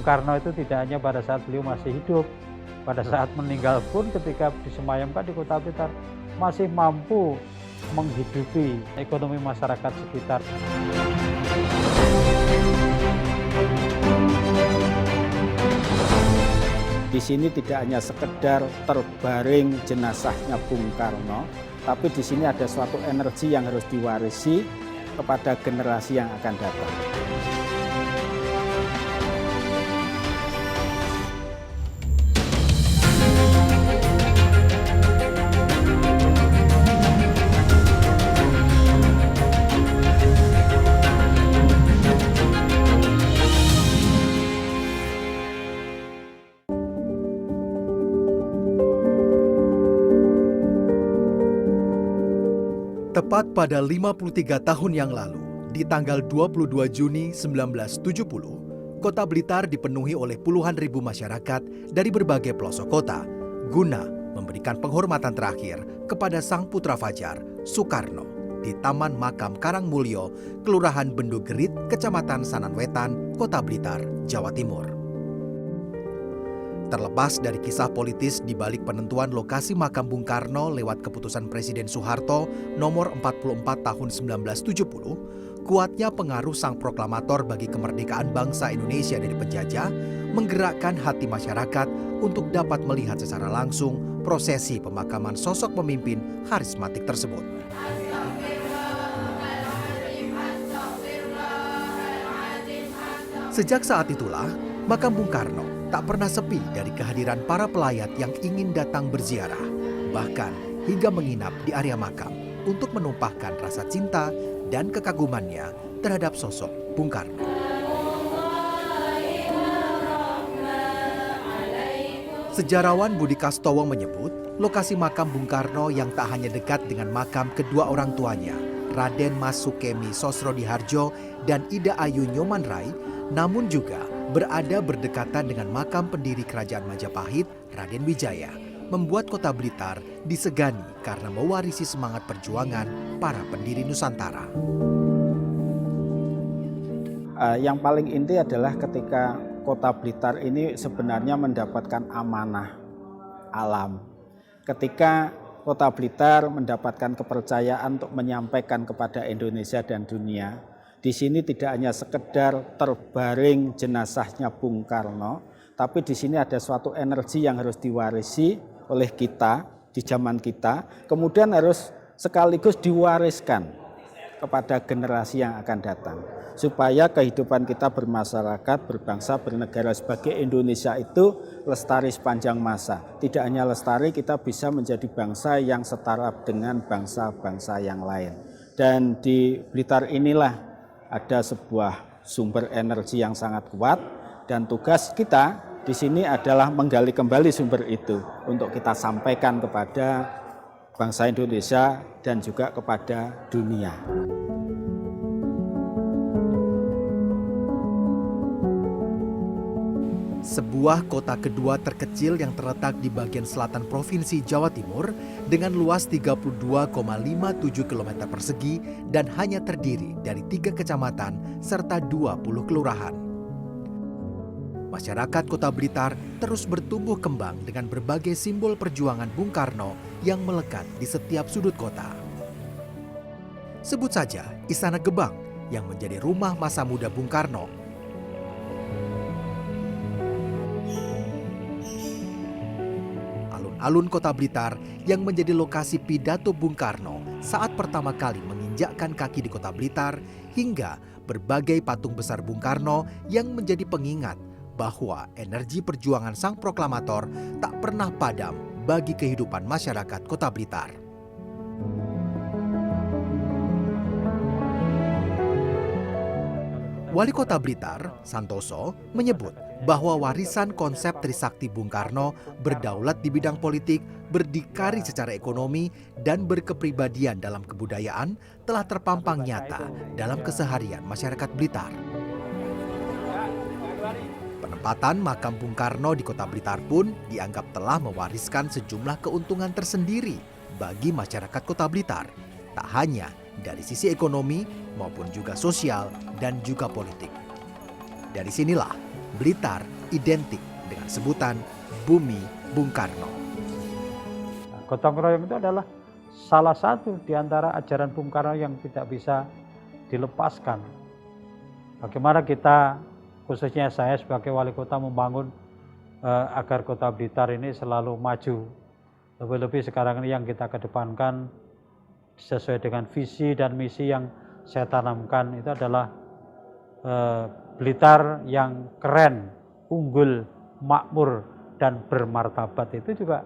Bung Karno itu tidak hanya pada saat beliau masih hidup, pada saat meninggal pun ketika disemayamkan di Kota Blitar masih mampu menghidupi ekonomi masyarakat sekitar. Di sini tidak hanya sekedar terbaring jenazahnya Bung Karno, tapi di sini ada suatu energi yang harus diwarisi kepada generasi yang akan datang. Tepat pada 53 tahun yang lalu, di tanggal 22 Juni 1970, Kota Blitar dipenuhi oleh puluhan ribu masyarakat dari berbagai pelosok kota guna memberikan penghormatan terakhir kepada Sang Putra Fajar, Soekarno, di Taman Makam Karangmulyo, Kelurahan Bendogerit, Kecamatan Sananwetan, Kota Blitar, Jawa Timur. Terlepas dari kisah politis di balik penentuan lokasi makam Bung Karno lewat keputusan Presiden Soeharto nomor 44 tahun 1970, kuatnya pengaruh sang proklamator bagi kemerdekaan bangsa Indonesia dari penjajah menggerakkan hati masyarakat untuk dapat melihat secara langsung prosesi pemakaman sosok pemimpin karismatik tersebut. Sejak saat itulah, makam Bung Karno tak pernah sepi dari kehadiran para pelayat yang ingin datang berziarah, bahkan hingga menginap di area makam untuk menumpahkan rasa cinta dan kekagumannya terhadap sosok Bung Karno. Sejarawan Budi Kastowo menyebut, lokasi makam Bung Karno yang tak hanya dekat dengan makam kedua orang tuanya, Raden Mas Sukemi Sosrodihardjo dan Ida Ayu Nyomanrai, namun juga berada berdekatan dengan makam pendiri Kerajaan Majapahit, Raden Wijaya, membuat Kota Blitar disegani karena mewarisi semangat perjuangan para pendiri Nusantara. Yang paling inti adalah ketika Kota Blitar ini sebenarnya mendapatkan amanah alam. Ketika Kota Blitar mendapatkan kepercayaan untuk menyampaikan kepada Indonesia dan dunia, di sini tidak hanya sekedar terbaring jenazahnya Bung Karno, tapi di sini ada suatu energi yang harus diwarisi oleh kita di zaman kita, kemudian harus sekaligus diwariskan kepada generasi yang akan datang. Supaya kehidupan kita bermasyarakat, berbangsa, bernegara sebagai Indonesia itu lestari sepanjang masa. Tidak hanya lestari, kita bisa menjadi bangsa yang setara dengan bangsa-bangsa yang lain. Dan di Blitar inilah ada sebuah sumber energi yang sangat kuat, dan tugas kita di sini adalah menggali kembali sumber itu untuk kita sampaikan kepada bangsa Indonesia dan juga kepada dunia. Sebuah kota kedua terkecil yang terletak di bagian selatan Provinsi Jawa Timur dengan luas 32,57 km persegi dan hanya terdiri dari 3 kecamatan serta 20 kelurahan. Masyarakat Kota Blitar terus bertumbuh kembang dengan berbagai simbol perjuangan Bung Karno yang melekat di setiap sudut kota. Sebut saja Istana Gebang yang menjadi rumah masa muda Bung Karno. Alun Kota Blitar yang menjadi lokasi pidato Bung Karno saat pertama kali menginjakkan kaki di Kota Blitar, hingga berbagai patung besar Bung Karno yang menjadi pengingat bahwa energi perjuangan sang proklamator tak pernah padam bagi kehidupan masyarakat Kota Blitar. Wali Kota Blitar, Santoso, menyebut bahwa warisan konsep Trisakti Bung Karno berdaulat di bidang politik, berdikari secara ekonomi, dan berkepribadian dalam kebudayaan telah terpampang nyata dalam keseharian masyarakat Blitar. Penempatan makam Bung Karno di Kota Blitar pun dianggap telah mewariskan sejumlah keuntungan tersendiri bagi masyarakat Kota Blitar, tak hanya dari sisi ekonomi maupun juga sosial dan juga politik. Dari sinilah Blitar identik dengan sebutan Bumi Bung Karno. Nah, gotong royong itu adalah salah satu di antara ajaran Bung Karno yang tidak bisa dilepaskan. Bagaimana kita, khususnya saya sebagai wali kota, membangun agar kota Blitar ini selalu maju. Lebih-lebih sekarang ini yang kita kedepankan sesuai dengan visi dan misi yang saya tanamkan itu adalah Blitar yang keren, unggul, makmur, dan bermartabat. Itu juga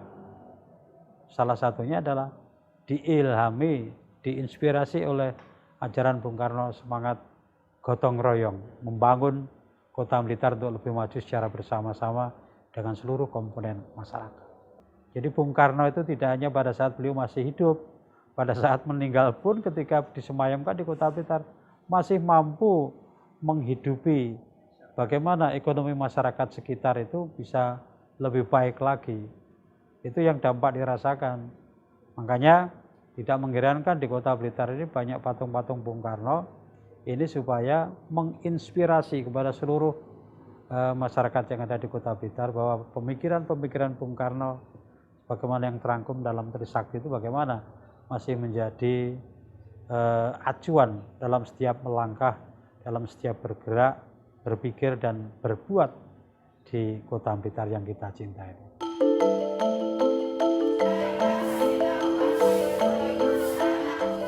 salah satunya adalah diilhami, diinspirasi oleh ajaran Bung Karno, semangat gotong royong, membangun kota Blitar untuk lebih maju secara bersama-sama dengan seluruh komponen masyarakat. Jadi Bung Karno itu tidak hanya pada saat beliau masih hidup, pada saat meninggal pun ketika disemayamkan di kota Blitar masih mampu menghidupi bagaimana ekonomi masyarakat sekitar itu bisa lebih baik lagi. Itu yang dampak dirasakan. Makanya tidak mengherankan di kota Blitar ini banyak patung-patung Bung Karno ini supaya menginspirasi kepada seluruh masyarakat yang ada di kota Blitar bahwa pemikiran-pemikiran Bung Karno bagaimana yang terangkum dalam Trisakti itu bagaimana masih menjadi acuan dalam setiap melangkah, dalam setiap bergerak, berpikir dan berbuat di kota Blitar yang kita cintai.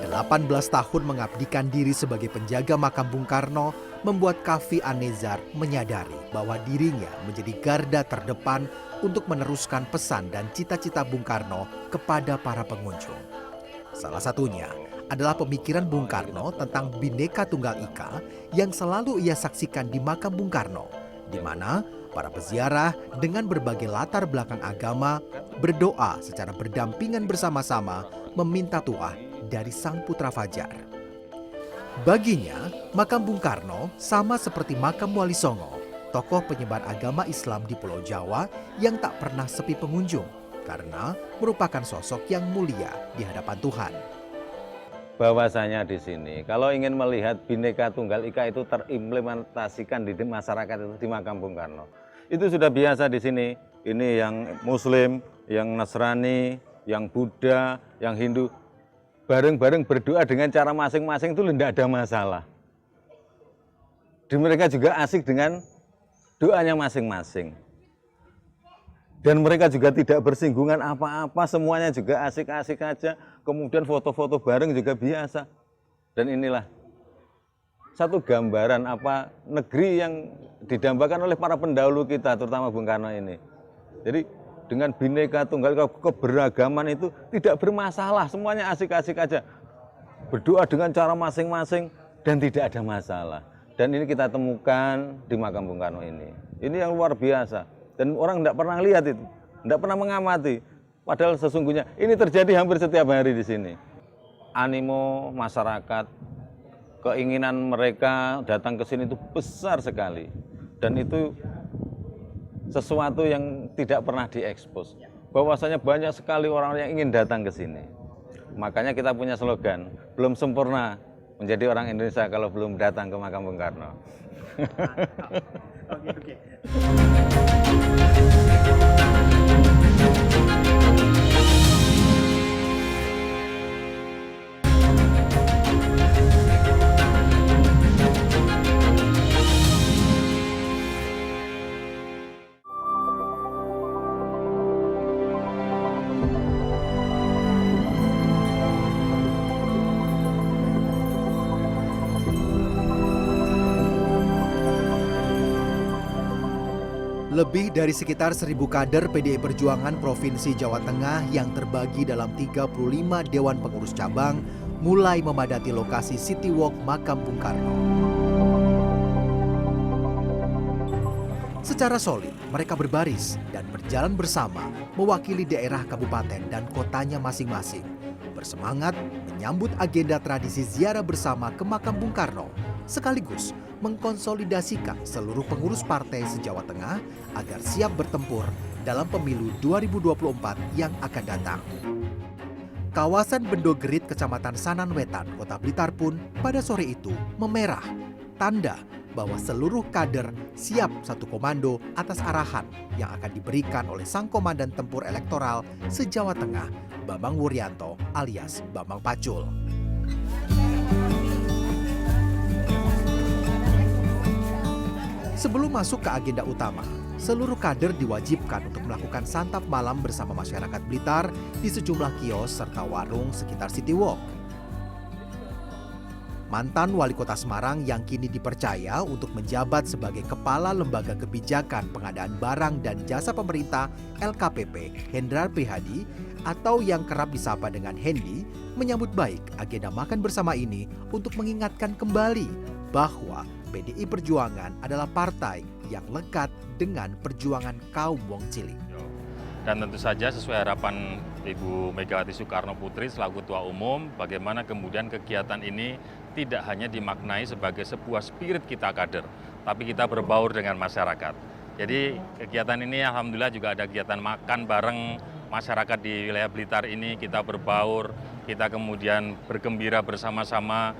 Delapan 18 tahun mengabdikan diri sebagai penjaga makam Bung Karno membuat Kavi Anezar menyadari bahwa dirinya menjadi garda terdepan untuk meneruskan pesan dan cita-cita Bung Karno kepada para pengunjung. Salah satunya adalah pemikiran Bung Karno tentang Bhinneka Tunggal Ika yang selalu ia saksikan di makam Bung Karno, di mana para peziarah dengan berbagai latar belakang agama berdoa secara berdampingan bersama-sama meminta tuah dari Sang Putra Fajar. Baginya, makam Bung Karno sama seperti makam Wali Songo, tokoh penyebar agama Islam di Pulau Jawa yang tak pernah sepi pengunjung karena merupakan sosok yang mulia di hadapan Tuhan. Bahwasanya di sini, kalau ingin melihat Bhinneka Tunggal Ika itu terimplementasikan di masyarakat itu di makam Bung Karno. Itu sudah biasa di sini. Ini yang Muslim, yang Nasrani, yang Buddha, yang Hindu, bareng-bareng berdoa dengan cara masing-masing itu tidak ada masalah. Dan mereka juga asik dengan doanya masing-masing. Dan mereka juga tidak bersinggungan apa-apa, semuanya juga asik-asik aja. Kemudian foto-foto bareng juga biasa. Dan inilah satu gambaran apa negeri yang didambakan oleh para pendahulu kita, terutama Bung Karno ini. Jadi dengan Bhinneka Tunggal Ika, keberagaman itu tidak bermasalah, semuanya asik-asik aja. Berdoa dengan cara masing-masing dan tidak ada masalah. Dan ini kita temukan di makam Bung Karno ini. Ini yang luar biasa. Dan orang tidak pernah lihat itu, tidak pernah mengamati. Padahal sesungguhnya ini terjadi hampir setiap hari di sini. Animo masyarakat, keinginan mereka datang ke sini itu besar sekali. Dan itu sesuatu yang tidak pernah diekspos. Bahwasanya banyak sekali orang yang ingin datang ke sini. Makanya kita punya slogan, belum sempurna menjadi orang Indonesia kalau belum datang ke makam Bung Karno. Oke. Lebih dari sekitar 1.000 kader PDI Perjuangan Provinsi Jawa Tengah yang terbagi dalam 35 Dewan Pengurus Cabang mulai memadati lokasi City Walk makam Bung Karno. Secara solid, mereka berbaris dan berjalan bersama mewakili daerah kabupaten dan kotanya masing-masing. Bersemangat menyambut agenda tradisi ziarah bersama ke makam Bung Karno, sekaligus mengkonsolidasikan seluruh pengurus partai se-Jawa Tengah agar siap bertempur dalam pemilu 2024 yang akan datang. Kawasan Bendogerit, Kecamatan Sanan Wetan, Kota Blitar pun pada sore itu memerah, tanda bahwa seluruh kader siap satu komando atas arahan yang akan diberikan oleh Sang Komandan Tempur Elektoral se-Jawa Tengah, Bambang Wuryanto alias Bambang Pacul. Sebelum masuk ke agenda utama, seluruh kader diwajibkan untuk melakukan santap malam bersama masyarakat Blitar di sejumlah kios serta warung sekitar City Walk. Mantan Wali Kota Semarang yang kini dipercaya untuk menjabat sebagai Kepala Lembaga Kebijakan Pengadaan Barang dan Jasa Pemerintah LKPP, Hendrar Prihadi, atau yang kerap disapa dengan Hendi, menyambut baik agenda makan bersama ini untuk mengingatkan kembali bahwa PDI Perjuangan adalah partai yang lekat dengan perjuangan kaum wong cilik. Dan tentu saja sesuai harapan Ibu Megawati Soekarno Putri selaku Ketua Umum, bagaimana kemudian kegiatan ini tidak hanya dimaknai sebagai sebuah spirit kita kader, tapi kita berbaur dengan masyarakat. Jadi kegiatan ini alhamdulillah juga ada kegiatan makan bareng masyarakat di wilayah Blitar ini, kita berbaur, kita kemudian bergembira bersama-sama.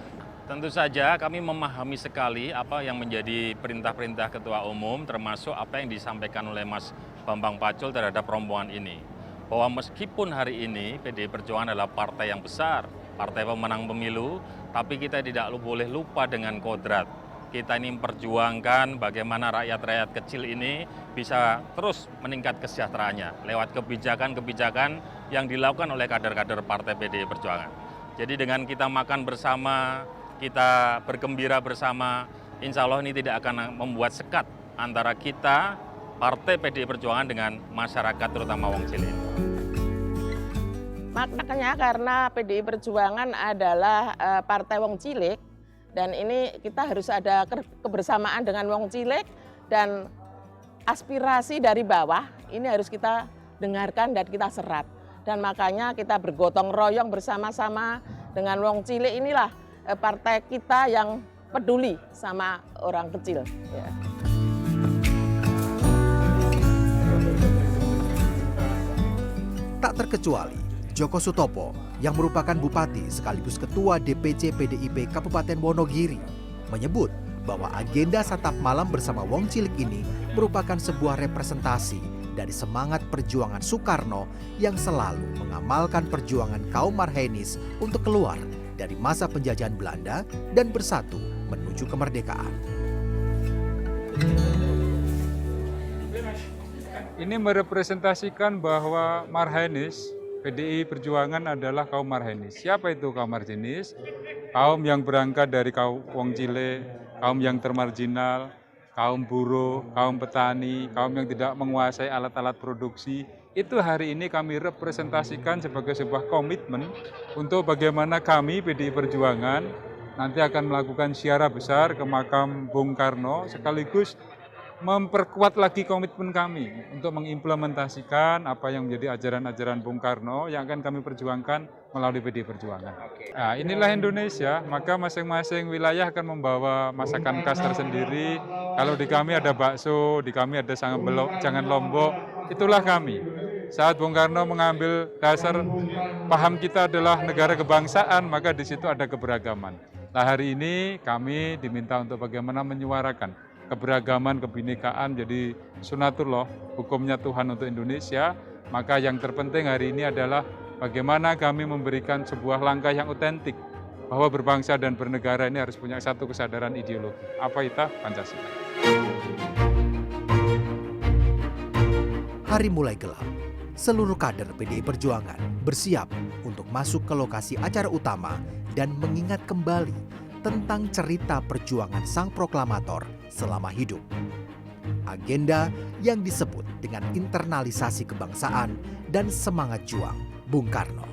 Tentu saja kami memahami sekali apa yang menjadi perintah-perintah Ketua Umum, termasuk apa yang disampaikan oleh Mas Bambang Pacul terhadap rombongan ini. Bahwa meskipun hari ini PDI Perjuangan adalah partai yang besar, partai pemenang pemilu, tapi kita tidak boleh lupa dengan kodrat. Kita ini memperjuangkan bagaimana rakyat-rakyat kecil ini bisa terus meningkat kesejahteraannya lewat kebijakan-kebijakan yang dilakukan oleh kader-kader partai PDI Perjuangan. Jadi dengan kita makan bersama, kita bergembira bersama, insya Allah ini tidak akan membuat sekat antara kita, Partai PDI Perjuangan dengan masyarakat terutama wong cilik. Maknanya karena PDI Perjuangan adalah partai wong cilik, dan ini kita harus ada kebersamaan dengan wong cilik, dan aspirasi dari bawah ini harus kita dengarkan dan kita serap. Dan makanya kita bergotong royong bersama-sama dengan wong cilik, inilah partai kita yang peduli sama orang kecil. Ya. Tak terkecuali Joko Sutopo yang merupakan Bupati sekaligus Ketua DPC PDIP Kabupaten Wonogiri menyebut bahwa agenda santap malam bersama wong cilik ini merupakan sebuah representasi dari semangat perjuangan Soekarno yang selalu mengamalkan perjuangan kaum marhenis untuk keluar dari masa penjajahan Belanda dan bersatu menuju kemerdekaan. Ini merepresentasikan bahwa marhenis, PDI Perjuangan adalah kaum marhenis. Siapa itu kaum marhenis? Kaum yang berangkat dari kaum wong cilik, kaum yang termarginal, kaum buruh, kaum petani, kaum yang tidak menguasai alat-alat produksi. Itu hari ini kami representasikan sebagai sebuah komitmen untuk bagaimana kami PDI Perjuangan nanti akan melakukan ziarah besar ke makam Bung Karno, sekaligus memperkuat lagi komitmen kami untuk mengimplementasikan apa yang menjadi ajaran-ajaran Bung Karno yang akan kami perjuangkan melalui PDI Perjuangan. Nah, inilah Indonesia, maka masing-masing wilayah akan membawa masakan khas tersendiri. Kalau di kami ada bakso, di kami ada jangan lombok, itulah kami. Saat Bung Karno mengambil dasar paham kita adalah negara kebangsaan, maka di situ ada keberagaman. Nah, hari ini kami diminta untuk bagaimana menyuarakan keberagaman, kebinekaan, jadi sunatullah, hukumnya Tuhan untuk Indonesia. Maka yang terpenting hari ini adalah bagaimana kami memberikan sebuah langkah yang otentik, bahwa berbangsa dan bernegara ini harus punya satu kesadaran ideologi. Apa itu? Pancasila. Hari mulai gelap, seluruh kader PDI Perjuangan bersiap untuk masuk ke lokasi acara utama dan mengingat kembali tentang cerita perjuangan sang proklamator selama hidup. Agenda yang disebut dengan internalisasi kebangsaan dan semangat juang Bung Karno.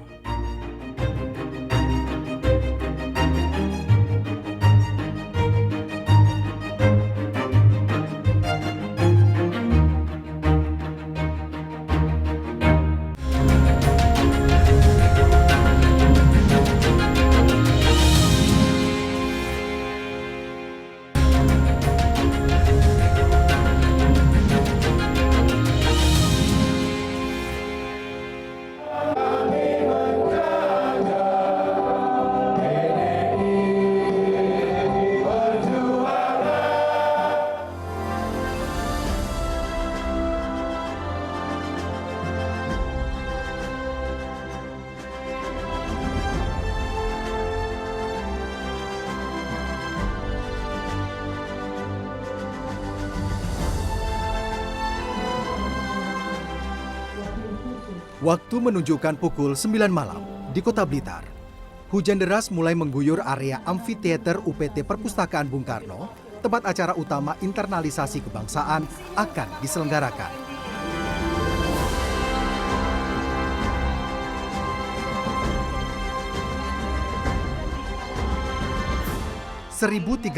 Waktu menunjukkan pukul 9 malam di Kota Blitar. Hujan deras mulai mengguyur area amfiteater UPT Perpustakaan Bung Karno, tempat acara utama internalisasi kebangsaan akan diselenggarakan. ...1.352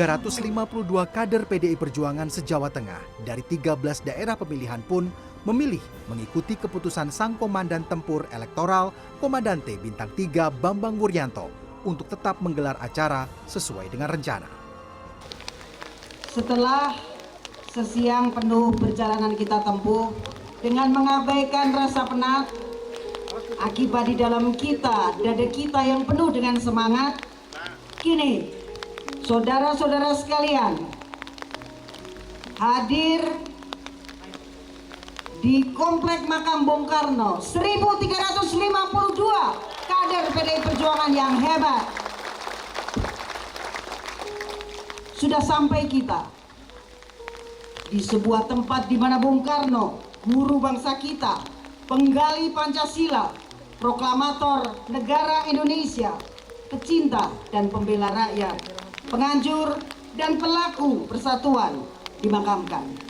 kader PDI Perjuangan se-Jawa Tengah dari 13 daerah pemilihan pun memilih mengikuti keputusan Sang Komandan Tempur Elektoral Komandante Bintang 3 Bambang Wuryanto untuk tetap menggelar acara sesuai dengan rencana. Setelah sesiang penuh perjalanan kita tempuh dengan mengabaikan rasa penat, akibat di dalam kita, dada kita yang penuh dengan semangat, kini saudara-saudara sekalian hadir di Komplek Makam Bung Karno, 1.352 kader PDI Perjuangan yang hebat. Sudah sampai kita di sebuah tempat di mana Bung Karno, guru bangsa kita, penggali Pancasila, proklamator negara Indonesia, pecinta dan pembela rakyat, penganjur dan pelaku persatuan dimakamkan.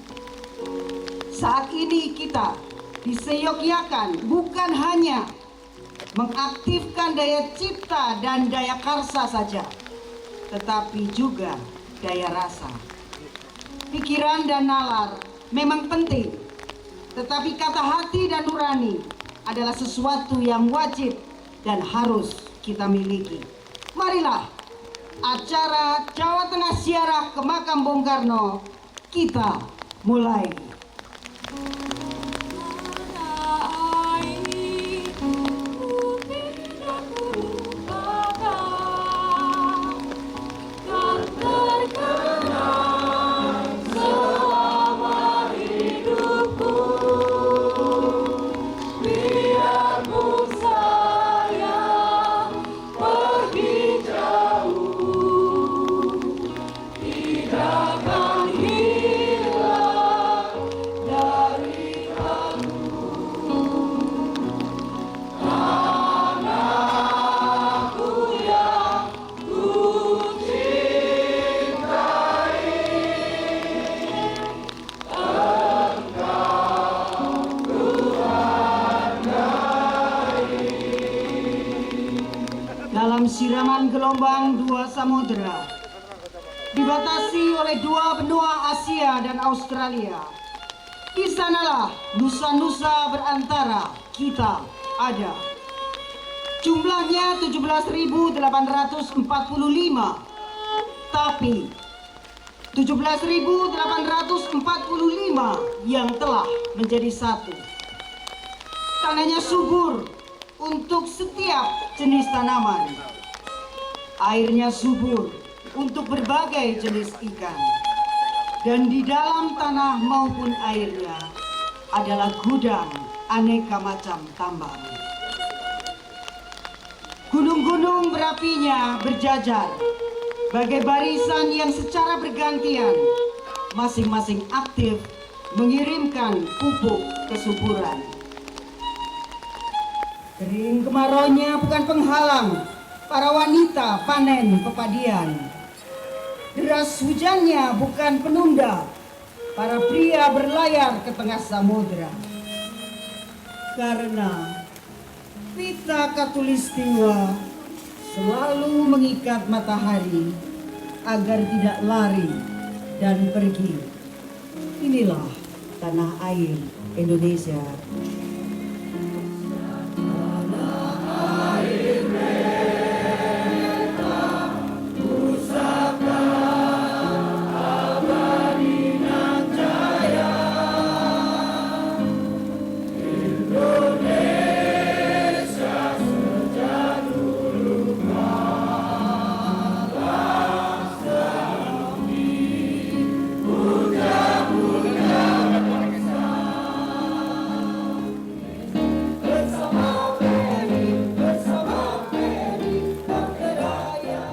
Saat ini kita diseyogiakan bukan hanya mengaktifkan daya cipta dan daya karsa saja, tetapi juga daya rasa. Pikiran dan nalar memang penting, tetapi kata hati dan nurani adalah sesuatu yang wajib dan harus kita miliki. Marilah acara Jawa Tengah Ziarah ke Makam Bung Karno kita mulai. Dalam siraman gelombang dua samudera, dibatasi oleh dua benua Asia dan Australia, di sanalah nusa-nusa berantara kita ada. Jumlahnya 17.845, tapi 17.845 yang telah menjadi satu. Tanahnya subur untuk setiap jenis tanaman. Airnya subur untuk berbagai jenis ikan. Dan di dalam tanah maupun airnya adalah gudang aneka macam tambang. Gunung-gunung berapinya berjajar bagai barisan yang secara bergantian masing-masing aktif mengirimkan pupuk kesuburan. Kering kemaraunya bukan penghalang para wanita panen pepadian. Deras hujannya bukan penunda para pria berlayar ke tengah samudera. Karena pita Katulistiwa selalu mengikat matahari agar tidak lari dan pergi. Inilah tanah air Indonesia.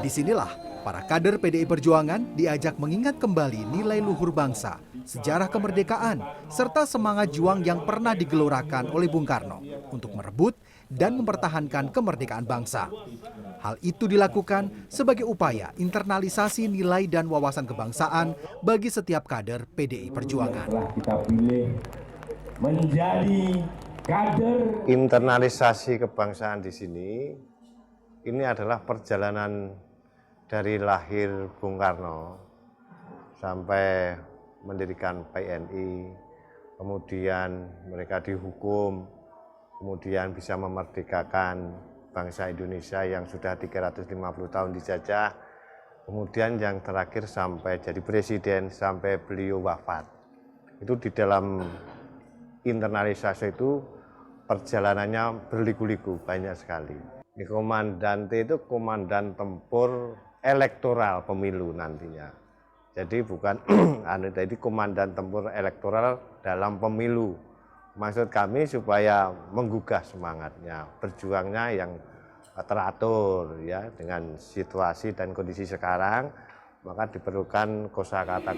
Disinilah Para kader PDI Perjuangan diajak mengingat kembali nilai luhur bangsa, sejarah kemerdekaan, serta semangat juang yang pernah digelorakan oleh Bung Karno untuk merebut dan mempertahankan kemerdekaan bangsa. Hal itu dilakukan sebagai upaya internalisasi nilai dan wawasan kebangsaan bagi setiap kader PDI Perjuangan. Kita pilih menjadi kader. Internalisasi kebangsaan di sini ini adalah perjalanan dari lahir Bung Karno sampai mendirikan PNI, kemudian mereka dihukum, kemudian bisa memerdekakan bangsa Indonesia yang sudah 350 tahun dijajah, kemudian yang terakhir sampai jadi presiden, sampai beliau wafat. Itu di dalam internalisasi itu perjalanannya berliku-liku, banyak sekali. Komandante itu komandan tempur elektoral pemilu nantinya. Jadi bukan jadi komandan tempur elektoral dalam pemilu. Maksud kami supaya menggugah semangatnya, berjuangnya yang teratur ya dengan situasi dan kondisi sekarang, maka diperlukan kosakata.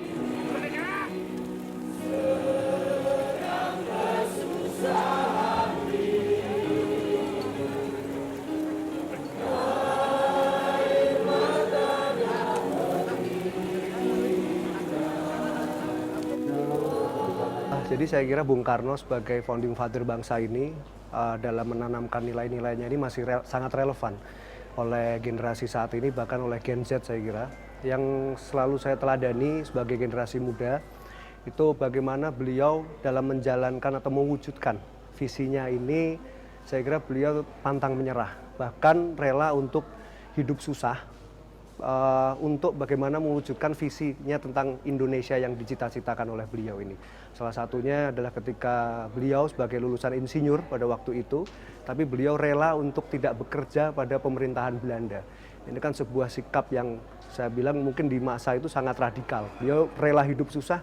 Jadi saya kira Bung Karno sebagai founding father bangsa ini dalam menanamkan nilai-nilainya ini masih sangat relevan oleh generasi saat ini, bahkan oleh Gen Z saya kira. Yang selalu saya teladani sebagai generasi muda itu bagaimana beliau dalam menjalankan atau mewujudkan visinya ini, saya kira beliau pantang menyerah, bahkan rela untuk hidup susah untuk bagaimana mewujudkan visinya tentang Indonesia yang dicita-citakan oleh beliau ini. Salah satunya adalah ketika beliau sebagai lulusan insinyur pada waktu itu, tapi beliau rela untuk tidak bekerja pada pemerintahan Belanda. Ini kan sebuah sikap yang saya bilang mungkin di masa itu sangat radikal. Beliau rela hidup susah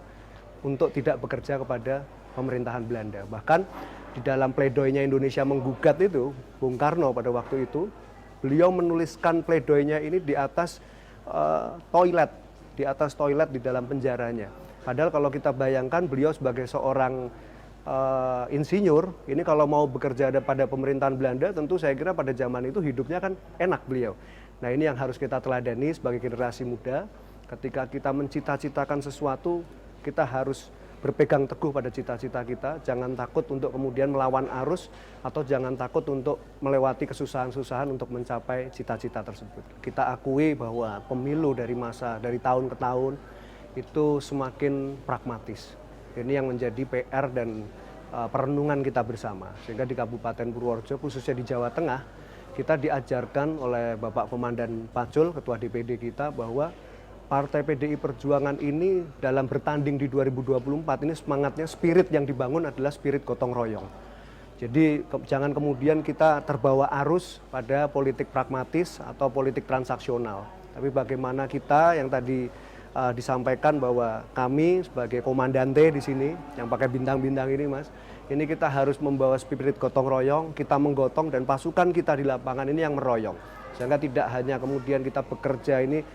untuk tidak bekerja kepada pemerintahan Belanda. Bahkan di dalam pledoinya Indonesia menggugat itu, Bung Karno pada waktu itu, beliau menuliskan pledoinya ini di atas toilet di dalam penjaranya. Padahal kalau kita bayangkan beliau sebagai seorang insinyur, ini kalau mau bekerja pada pemerintahan Belanda, tentu saya kira pada zaman itu hidupnya kan enak beliau. Nah ini yang harus kita teladani sebagai generasi muda, ketika kita mencita-citakan sesuatu, kita harus berpegang teguh pada cita-cita kita, jangan takut untuk kemudian melawan arus atau jangan takut untuk melewati kesusahan-kesusahan untuk mencapai cita-cita tersebut. Kita akui bahwa pemilu dari tahun ke tahun itu semakin pragmatis. Ini yang menjadi PR dan perenungan kita bersama. Sehingga di Kabupaten Purworejo, khususnya di Jawa Tengah, kita diajarkan oleh Bapak Komandan Pacul, Ketua DPD kita, bahwa Partai PDI Perjuangan ini dalam bertanding di 2024 ini semangatnya, spirit yang dibangun adalah spirit gotong royong. Jadi jangan kemudian kita terbawa arus pada politik pragmatis atau politik transaksional. Tapi bagaimana kita yang tadi disampaikan bahwa kami sebagai komandante di sini yang pakai bintang-bintang ini Mas, ini kita harus membawa spirit gotong royong, kita menggotong dan pasukan kita di lapangan ini yang meroyong. Sehingga tidak hanya kemudian kita bekerja ini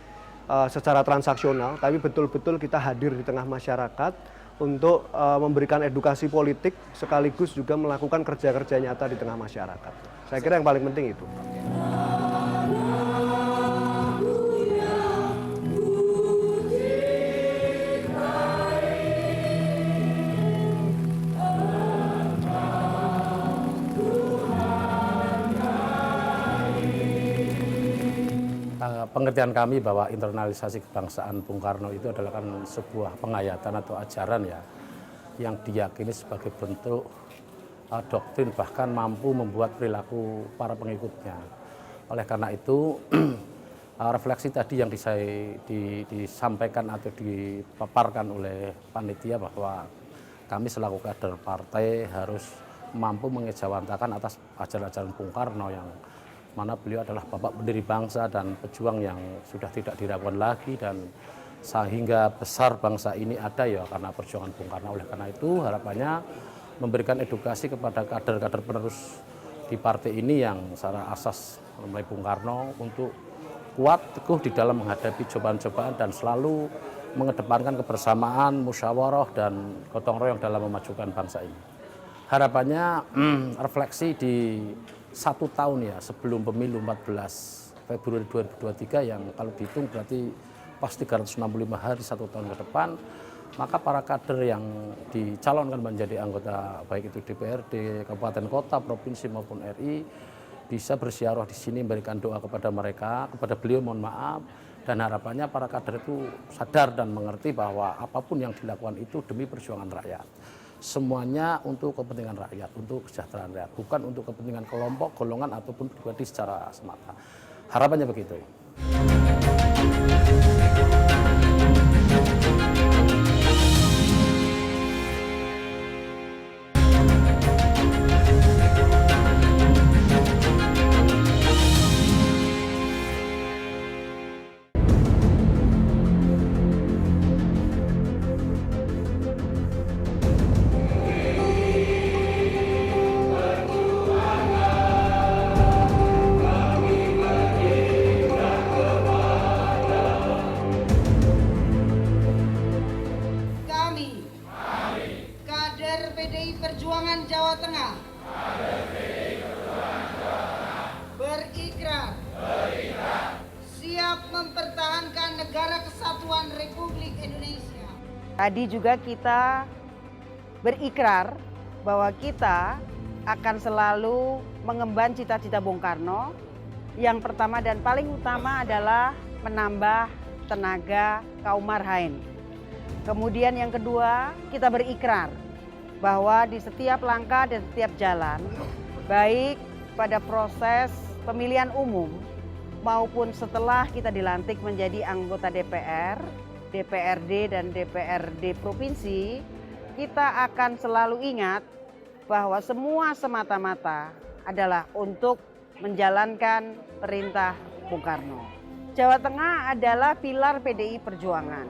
secara transaksional, tapi betul-betul kita hadir di tengah masyarakat untuk memberikan edukasi politik sekaligus juga melakukan kerja-kerja nyata di tengah masyarakat. Saya kira yang paling penting itu. Pengertian kami bahwa internalisasi kebangsaan Bung Karno itu adalah kan sebuah penghayatan atau ajaran ya yang diyakini sebagai bentuk doktrin, bahkan mampu membuat perilaku para pengikutnya. Oleh karena itu refleksi tadi yang disampaikan atau dipaparkan oleh panitia bahwa kami selaku kader partai harus mampu mengejawantakan atas ajaran-ajaran Bung Karno yang mana beliau adalah bapak pendiri bangsa dan pejuang yang sudah tidak diragukan lagi, dan sehingga besar bangsa ini ada ya karena perjuangan Bung Karno. Oleh karena itu harapannya memberikan edukasi kepada kader-kader penerus di partai ini yang secara asas mulai Bung Karno untuk kuat, teguh di dalam menghadapi cobaan-cobaan dan selalu mengedepankan kebersamaan, musyawarah, dan gotong royong dalam memajukan bangsa ini. Harapannya refleksi di 1 tahun ya sebelum pemilu 14 Februari 2023 yang kalau dihitung berarti pas 365 hari 1 tahun ke depan, maka para kader yang dicalonkan menjadi anggota baik itu DPRD, kabupaten kota, provinsi maupun RI bisa bersiarah di sini, memberikan doa kepada mereka, kepada beliau mohon maaf, dan harapannya para kader itu sadar dan mengerti bahwa apapun yang dilakukan itu demi perjuangan rakyat. Semuanya untuk kepentingan rakyat, untuk kesejahteraan rakyat, bukan untuk kepentingan kelompok, golongan ataupun pribadi secara semata. Harapannya begitu. Perjuangan Jawa Tengah berikrar siap mempertahankan Negara Kesatuan Republik Indonesia. Tadi juga kita berikrar bahwa kita akan selalu mengemban cita-cita Bung Karno. Yang pertama dan paling utama adalah menambah tenaga kaum marhaen. Kemudian yang kedua, kita berikrar bahwa di setiap langkah dan setiap jalan, baik pada proses pemilihan umum maupun setelah kita dilantik menjadi anggota DPR, DPRD dan DPRD provinsi, kita akan selalu ingat bahwa semua semata-mata adalah untuk menjalankan perintah Bung Karno. Jawa Tengah adalah pilar PDI Perjuangan.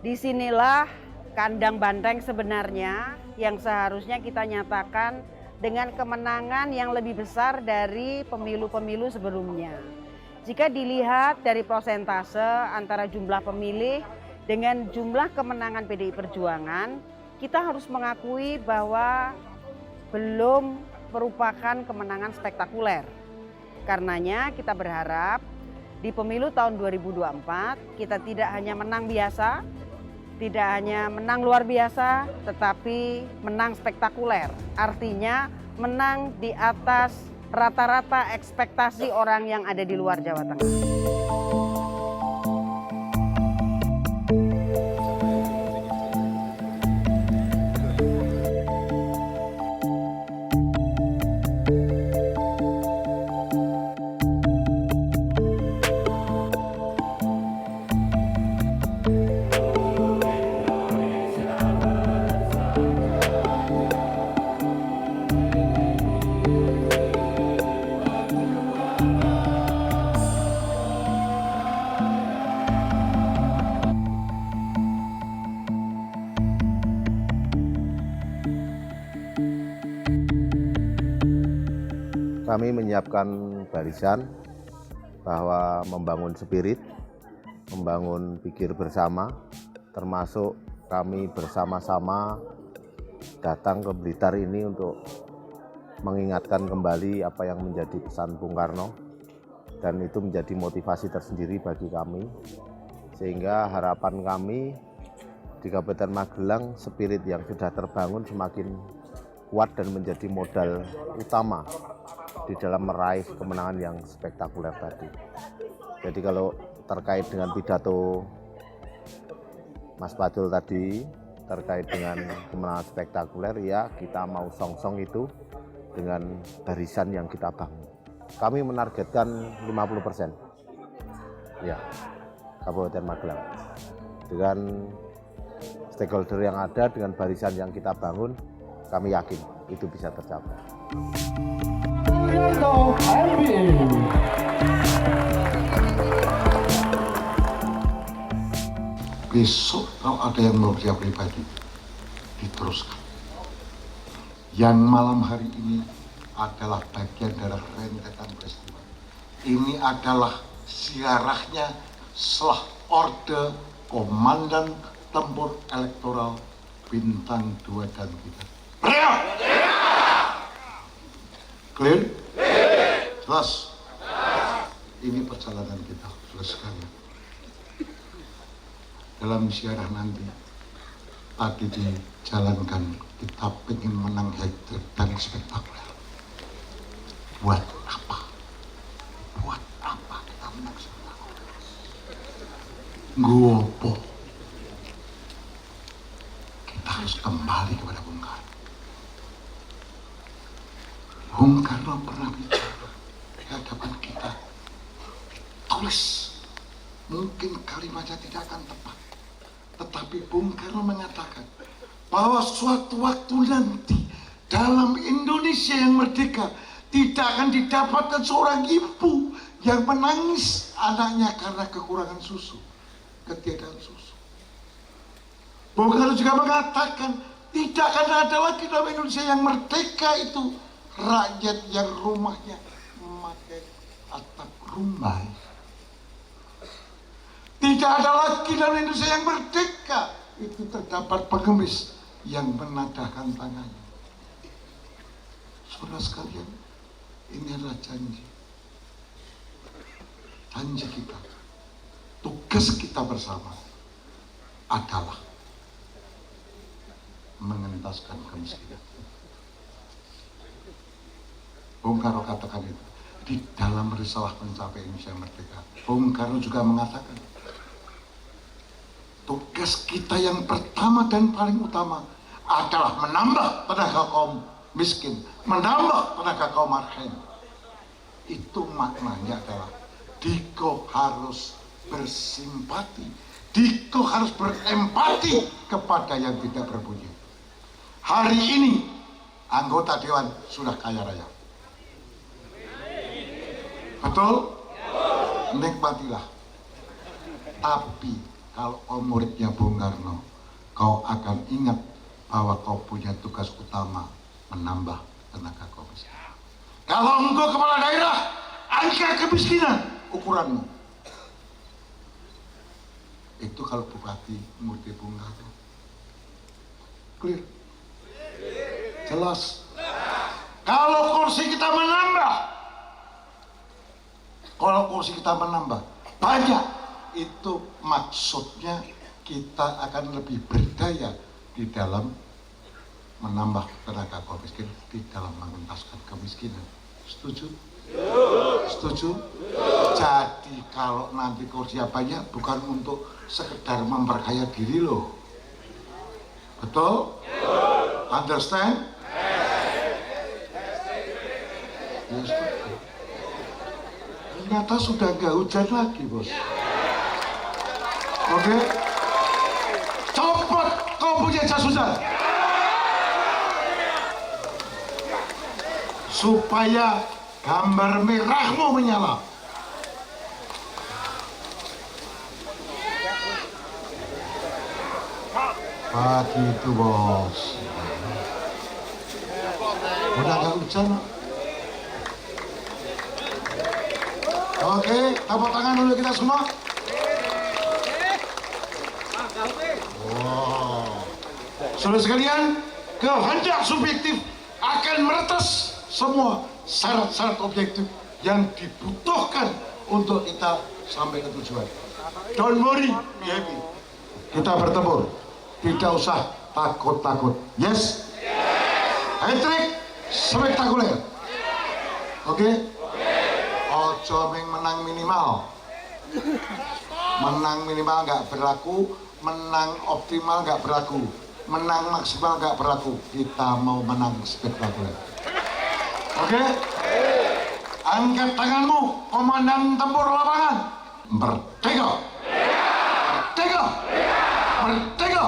Disinilah kandang banteng sebenarnya yang seharusnya kita nyatakan dengan kemenangan yang lebih besar dari pemilu-pemilu sebelumnya. Jika dilihat dari persentase antara jumlah pemilih dengan jumlah kemenangan PDI Perjuangan, kita harus mengakui bahwa belum merupakan kemenangan spektakuler. Karenanya kita berharap di pemilu tahun 2024 kita tidak hanya menang biasa, tidak hanya menang luar biasa, tetapi menang spektakuler. Artinya menang di atas rata-rata ekspektasi orang yang ada di luar Jawa Tengah. Kami menyiapkan barisan bahwa membangun spirit, membangun pikir bersama, termasuk kami bersama-sama datang ke Blitar ini untuk mengingatkan kembali apa yang menjadi pesan Bung Karno, dan itu menjadi motivasi tersendiri bagi kami, sehingga harapan kami di Kabupaten Magelang spirit yang sudah terbangun semakin kuat dan menjadi modal utama di dalam meraih kemenangan yang spektakuler tadi. Jadi kalau terkait dengan pidato Mas Pacul tadi, terkait dengan kemenangan spektakuler, ya kita mau song-song itu dengan barisan yang kita bangun. Kami menargetkan 50%, ya, Kabupaten Magelang. Dengan stakeholder yang ada, dengan barisan yang kita bangun, kami yakin itu bisa tercapai. Besok kalau ada yang mau dia pribadi, diteruskan. Yang malam hari ini adalah bagian dari rentetan peristiwa. Ini adalah ziarahnya setelah Orde Komandan Tempur Elektoral Bintang 2 dan 3. Teriak! Clear? Jelas? Ini perjalanan kita, saudara sekalian. Dalam ziarah nanti, tadi dijalankan, kita ingin menang header dan spektakuler. Buat apa? Buat apa kita menang spektakuler? Ngopo? Kita harus kembali kepada Bung Karno. Bung Karno pernah bicara di hadapan kita. Tulis. Mungkin kalimatnya tidak akan tepat. Tetapi Bung Karno mengatakan bahwa suatu waktu nanti dalam Indonesia yang merdeka tidak akan didapatkan seorang ibu yang menangis anaknya karena kekurangan susu, ketiadaan susu. Bung Karno juga mengatakan tidak akan ada lagi dalam Indonesia yang merdeka itu rakyat yang rumahnya memakai atap rumbai. Tidak ada lagi dalam Indonesia yang merdeka itu terdapat pengemis yang menadahkan tangannya. Saudara sekalian, ini adalah janji. Janji kita. Tugas kita bersama adalah mengentaskan kemiskinan. Bung Karno katakan itu di dalam risalah mencapai Indonesia merdeka. Bung Karno juga mengatakan tugas kita yang pertama dan paling utama adalah menambah tenaga kaum miskin, menambah tenaga kaum marhain. Itu maknanya adalah Diko harus bersimpati, Diko harus berempati kepada yang tidak berpunya. Hari ini anggota dewan sudah kaya raya. Betul? Nikmatilah. Tapi kalau kau muridnya Bung Karno, kau akan ingat bahwa kau punya tugas utama menambah tenaga kau miskin. Kalau engkau kepala daerah, angka kemiskinan ukuranmu. Itu kalau bupati murid Bung Karno. Clear? Jelas? Kalau kursi kita menambah, banyak. Itu maksudnya kita akan lebih berdaya di dalam menambah tenaga kaum miskin, di dalam mengentaskan kemiskinan. Setuju? Setuju? Jadi kalau nanti kursinya banyak bukan untuk sekedar memperkaya diri loh. Betul? Understand? Yes. Ternyata sudah nggak hujan lagi, bos. Oke? Copot kau punya jas hujan. Supaya gambar merahmu menyala. Begitu, bos. Udah nggak hujan. Oke, tepuk tangan dulu kita semua. Wow. Saudara sekalian, kehendak subjektif akan meretas semua syarat-syarat objektif yang dibutuhkan untuk kita sampai ke tujuan. Don't worry, be happy. Kita bertempur, tidak usah takut-takut. Yes? Hat-trick spektakuler. Oke? Ojo menang minimal. Menang minimal nggak berlaku, menang optimal nggak berlaku, menang maksimal nggak berlaku. Kita mau menang spektakuler. Oke? Angkat tanganmu, komandan tempur lapangan. Merdeka! Merdeka! Merdeka!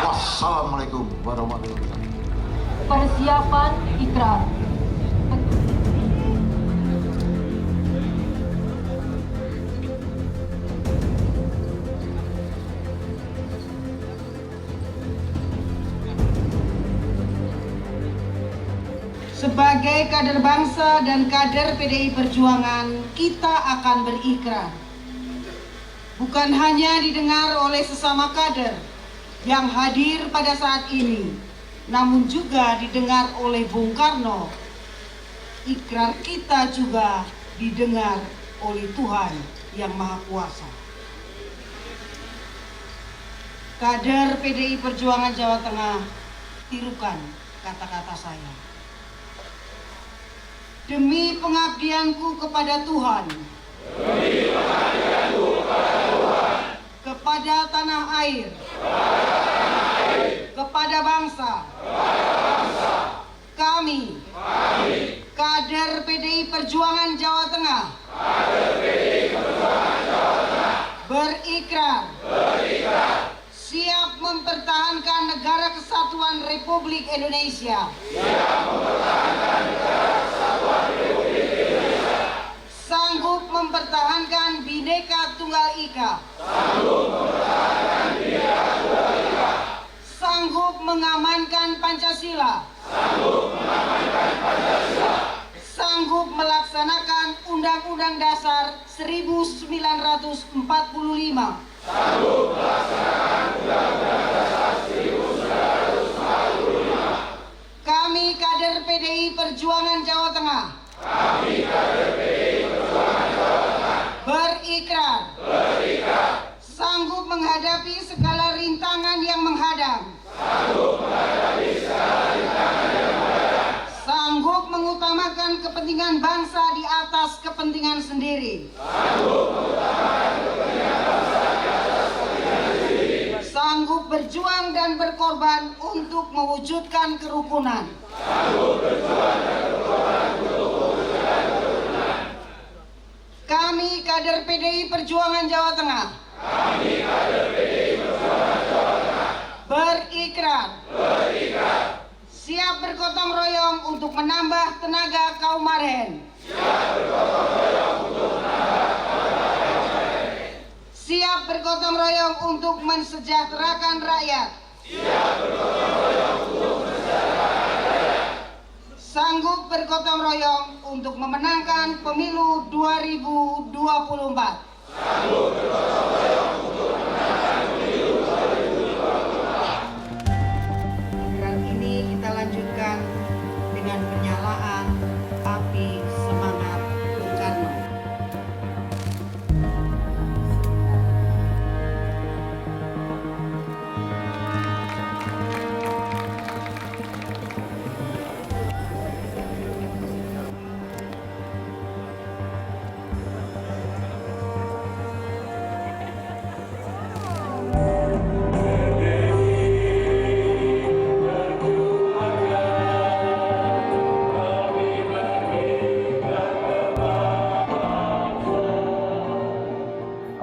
Wassalamualaikum warahmatullahi wabarakatuh. Persiapan ikrar. sebagai kader bangsa dan kader PDI Perjuangan, kita akan berikrar. Bukan hanya didengar oleh sesama kader yang hadir pada saat ini, namun juga didengar oleh Bung Karno. Ikrar kita juga didengar oleh Tuhan yang Maha Kuasa. Kader PDI Perjuangan Jawa Tengah, tirukan kata-kata saya. Demi pengabdianku kepada Tuhan, kepada tanah air, kepada bangsa, kami, kader PDI Perjuangan Jawa Tengah, berikrar siap mempertahankan negara kesatuan Republik Indonesia, sanggup mempertahankan Bhinneka Tunggal Ika, sanggup mengamankan Pancasila, sanggup melaksanakan Undang-Undang Dasar 1945, kami kader PDI Perjuangan Jawa Tengah, berikrar sanggup menghadapi segala rintangan yang menghadang, sanggup mengutamakan kepentingan bangsa di atas kepentingan sendiri, sanggup berjuang dan berkorban untuk mewujudkan kerukunan. Kami kader PDI Perjuangan Jawa Tengah, berikrar siap bergotong royong untuk menambah tenaga kaum Marhen, siap bergotong royong untuk mensejahterakan rakyat, sanggup bergotong royong untuk memenangkan pemilu 2024. Gerakan ini kita lanjutkan dengan penyalaan api semangat Bung Karno.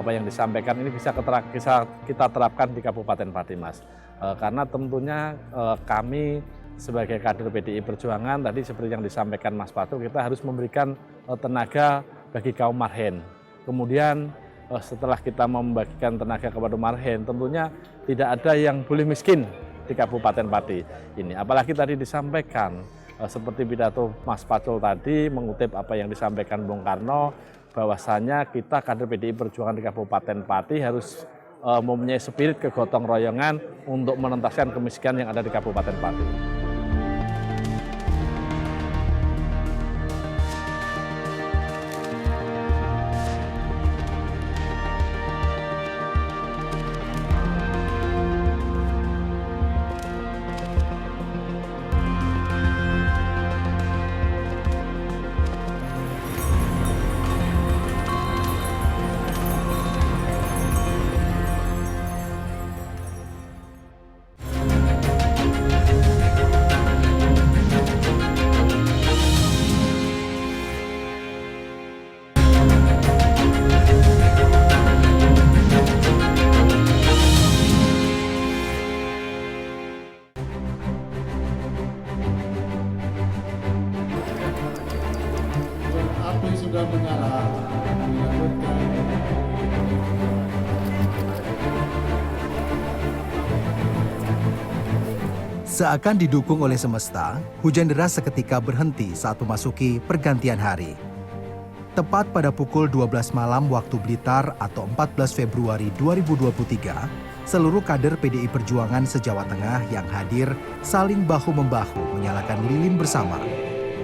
Apa yang disampaikan ini bisa kita terapkan di Kabupaten Pati, Mas. Karena tentunya kami sebagai kader PDI Perjuangan tadi seperti yang disampaikan Mas Patul, kita harus memberikan tenaga bagi kaum Marhen. Kemudian setelah kita membagikan tenaga kepada Marhen, tentunya tidak ada yang boleh miskin di Kabupaten Pati ini. Apalagi tadi disampaikan seperti pidato Mas Pacul tadi mengutip apa yang disampaikan Bung Karno, bahwasanya kita kader PDI Perjuangan di Kabupaten Pati harus mempunyai spirit kegotong royongan untuk menuntaskan kemiskinan yang ada di Kabupaten Pati. Seakan didukung oleh semesta, hujan deras seketika berhenti saat memasuki pergantian hari. Tepat pada pukul 12 malam waktu Blitar atau 14 Februari 2023, seluruh kader PDI Perjuangan se-Jawa Tengah yang hadir saling bahu-membahu menyalakan lilin bersama.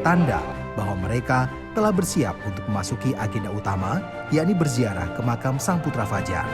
Tanda bahwa mereka telah bersiap untuk memasuki agenda utama, yakni berziarah ke makam Sang Putra Fajar.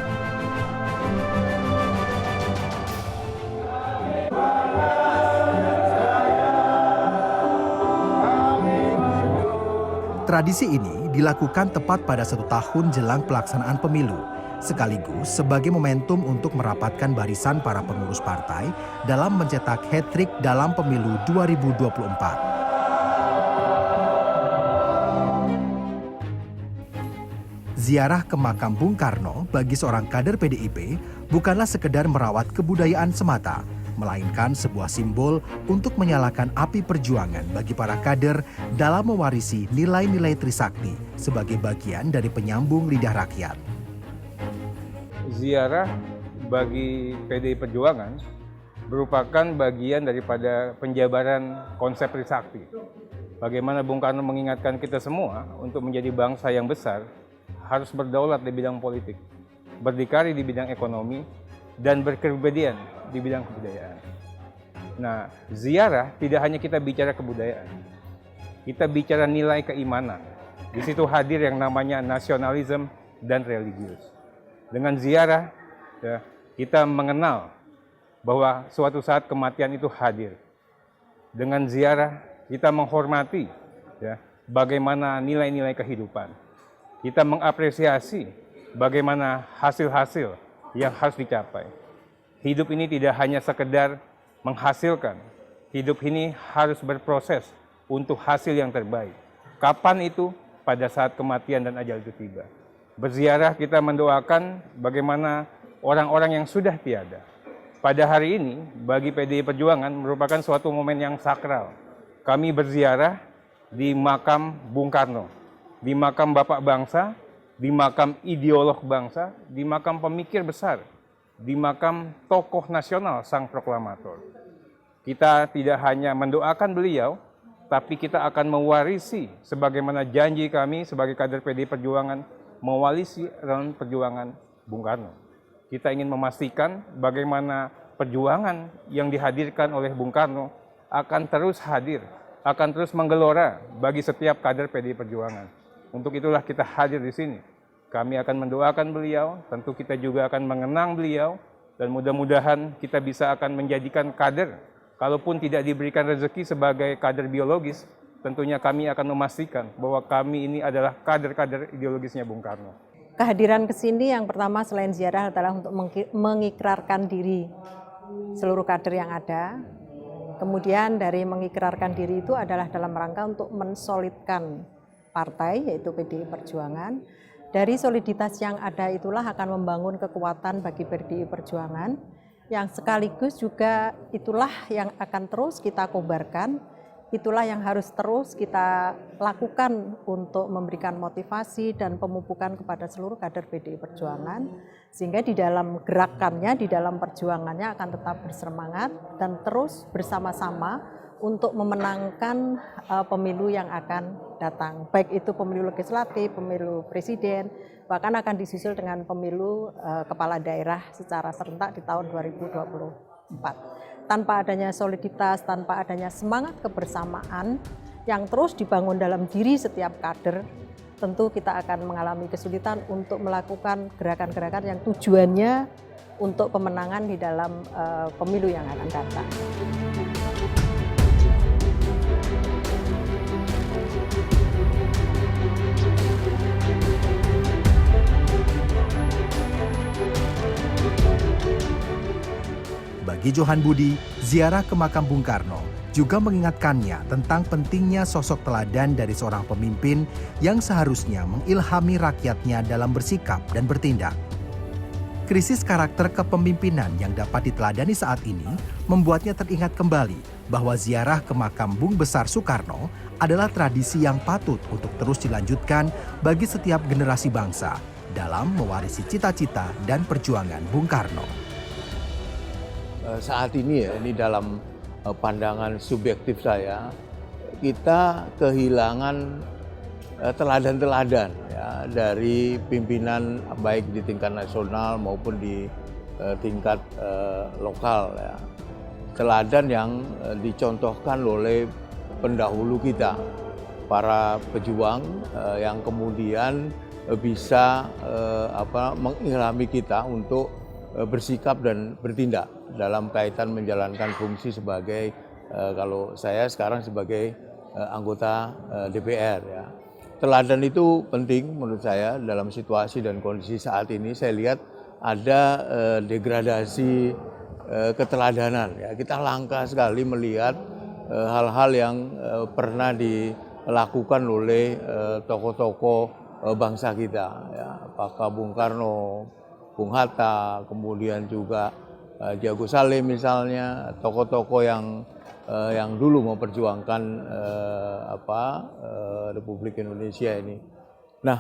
Tradisi ini dilakukan tepat pada 1 tahun jelang pelaksanaan pemilu, sekaligus sebagai momentum untuk merapatkan barisan para pengurus partai dalam mencetak hat-trick dalam pemilu 2024. Ziarah ke makam Bung Karno bagi seorang kader PDIP bukanlah sekedar merawat kebudayaan semata, melainkan sebuah simbol untuk menyalakan api perjuangan bagi para kader dalam mewarisi nilai-nilai Trisakti sebagai bagian dari penyambung lidah rakyat. Ziarah bagi PDI Perjuangan merupakan bagian daripada penjabaran konsep Trisakti. Bagaimana Bung Karno mengingatkan kita semua untuk menjadi bangsa yang besar harus berdaulat di bidang politik, berdikari di bidang ekonomi, dan berkepribadian di bidang kebudayaan. Nah, ziarah tidak hanya kita bicara kebudayaan, kita bicara nilai keimanan. Di situ hadir yang namanya nasionalisme dan religius. Dengan ziarah, ya, kita mengenal bahwa suatu saat kematian itu hadir. Dengan ziarah, kita menghormati, ya, bagaimana nilai-nilai kehidupan. Kita mengapresiasi bagaimana hasil-hasil yang harus dicapai. Hidup ini tidak hanya sekedar menghasilkan. Hidup ini harus berproses untuk hasil yang terbaik. Kapan itu? Pada saat kematian dan ajal itu tiba. Berziarah kita mendoakan bagaimana orang-orang yang sudah tiada. Pada hari ini, bagi PDI Perjuangan merupakan suatu momen yang sakral. Kami berziarah di makam Bung Karno, di makam Bapak Bangsa, di makam ideolog bangsa, di makam pemikir besar, di makam tokoh nasional Sang Proklamator. Kita tidak hanya mendoakan beliau, tapi kita akan mewarisi sebagaimana janji kami sebagai kader PDI Perjuangan mewarisi dalam perjuangan Bung Karno. Kita ingin memastikan bagaimana perjuangan yang dihadirkan oleh Bung Karno akan terus hadir, akan terus menggelora bagi setiap kader PDI Perjuangan. Untuk itulah kita hadir di sini. Kami akan mendoakan beliau, tentu kita juga akan mengenang beliau, dan mudah-mudahan kita bisa akan menjadikan kader. Kalaupun tidak diberikan rezeki sebagai kader biologis, tentunya kami akan memastikan bahwa kami ini adalah kader-kader ideologisnya Bung Karno. Kehadiran ke sini yang pertama selain ziarah adalah untuk mengikrarkan diri seluruh kader yang ada. Kemudian dari mengikrarkan diri itu adalah dalam rangka untuk mensolidkan partai, yaitu PDI Perjuangan. Dari soliditas yang ada itulah akan membangun kekuatan bagi PDI Perjuangan, yang sekaligus juga itulah yang akan terus kita kobarkan, itulah yang harus terus kita lakukan untuk memberikan motivasi dan pemupukan kepada seluruh kader PDI Perjuangan, sehingga di dalam gerakannya, di dalam perjuangannya akan tetap bersemangat dan terus bersama-sama untuk memenangkan pemilu yang akan datang. Baik itu pemilu legislatif, pemilu presiden, bahkan akan disusul dengan pemilu kepala daerah secara serentak di tahun 2024. Tanpa adanya soliditas, tanpa adanya semangat kebersamaan yang terus dibangun dalam diri setiap kader, tentu kita akan mengalami kesulitan untuk melakukan gerakan-gerakan yang tujuannya untuk pemenangan di dalam pemilu yang akan datang. Bagi Johan Budi, ziarah ke makam Bung Karno juga mengingatkannya tentang pentingnya sosok teladan dari seorang pemimpin yang seharusnya mengilhami rakyatnya dalam bersikap dan bertindak. Krisis karakter kepemimpinan yang dapat diteladani saat ini membuatnya teringat kembali bahwa ziarah ke makam Bung Besar Soekarno adalah tradisi yang patut untuk terus dilanjutkan bagi setiap generasi bangsa dalam mewarisi cita-cita dan perjuangan Bung Karno. Saat ini ya, ini dalam pandangan subjektif saya, kita kehilangan teladan-teladan ya, dari pimpinan baik di tingkat nasional maupun di tingkat lokal ya. Teladan yang dicontohkan oleh pendahulu kita, para pejuang yang kemudian bisa mengilhami kita untuk bersikap dan bertindak dalam kaitan menjalankan fungsi sebagai kalau saya sekarang sebagai anggota DPR ya. Teladan itu penting menurut saya dalam situasi dan kondisi saat ini. Saya lihat ada degradasi keteladanan ya. Kita langka sekali melihat hal-hal yang pernah dilakukan oleh tokoh-tokoh bangsa kita ya. Apakah Bung Karno, Bung Hatta, kemudian juga Haji Agus Salim misalnya, tokoh-tokoh yang dulu memperjuangkan Republik Indonesia ini. Nah,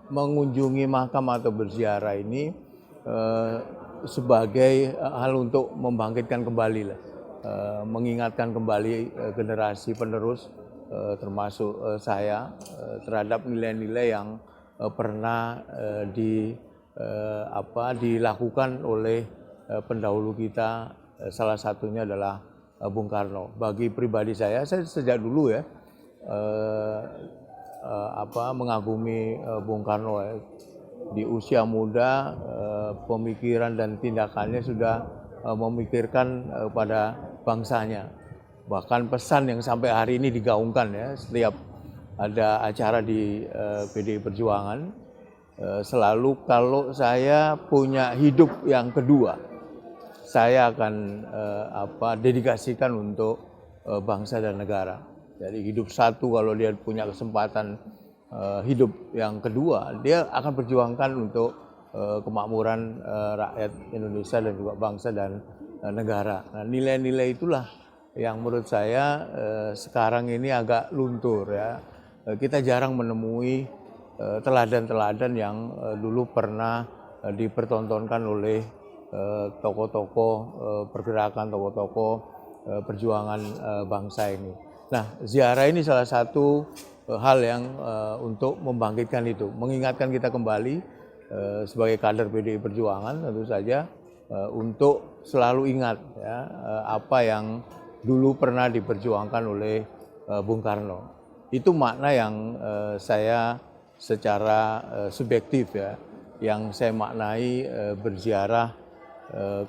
mengunjungi makam atau berziarah ini sebagai hal untuk membangkitkan kembali lah, mengingatkan kembali generasi penerus termasuk saya terhadap nilai-nilai yang pernah dilakukan oleh pendahulu kita, salah satunya adalah Bung Karno. Bagi pribadi saya sejak dulu ya mengagumi Bung Karno ya. Di usia muda pemikiran dan tindakannya sudah memikirkan pada bangsanya. Bahkan pesan yang sampai hari ini digaungkan ya, setiap ada acara di PDI Perjuangan, selalu kalau saya punya hidup yang kedua, saya akan dedikasikan untuk bangsa dan negara. Jadi hidup satu, kalau dia punya kesempatan hidup yang kedua, dia akan perjuangkan untuk kemakmuran rakyat Indonesia dan juga bangsa dan negara. Nah, nilai-nilai itulah yang menurut saya sekarang ini agak luntur ya. Kita jarang menemui teladan-teladan yang dulu pernah dipertontonkan oleh tokoh-tokoh pergerakan, tokoh-tokoh perjuangan bangsa ini. Nah, ziarah ini salah satu hal yang untuk membangkitkan itu, mengingatkan kita kembali sebagai kader PDI Perjuangan tentu saja untuk selalu ingat ya, apa yang dulu pernah diperjuangkan oleh Bung Karno. Itu makna yang saya secara subjektif ya, yang saya maknai berziarah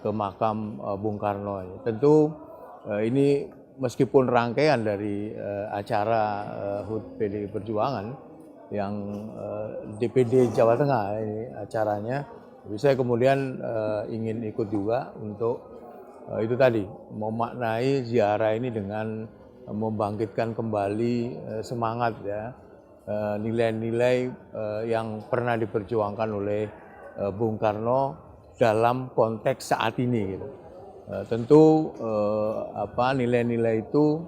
ke makam Bung Karno. Tentu ini meskipun rangkaian dari acara HUT PDI Perjuangan yang DPD Jawa Tengah ini acaranya, tapi saya kemudian ingin ikut juga untuk itu tadi, memaknai ziarah ini dengan membangkitkan kembali semangat ya, nilai-nilai yang pernah diperjuangkan oleh Bung Karno dalam konteks saat ini gitu. Tentu nilai-nilai itu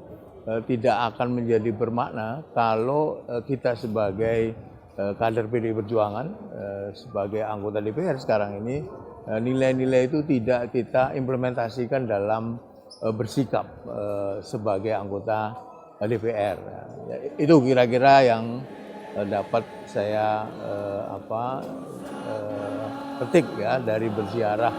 tidak akan menjadi bermakna kalau kita sebagai kader PDI Perjuangan, sebagai anggota DPR sekarang ini, nilai-nilai itu tidak kita implementasikan dalam bersikap sebagai anggota DPR. Itu kira-kira yang dapat saya petik ya dari berziarah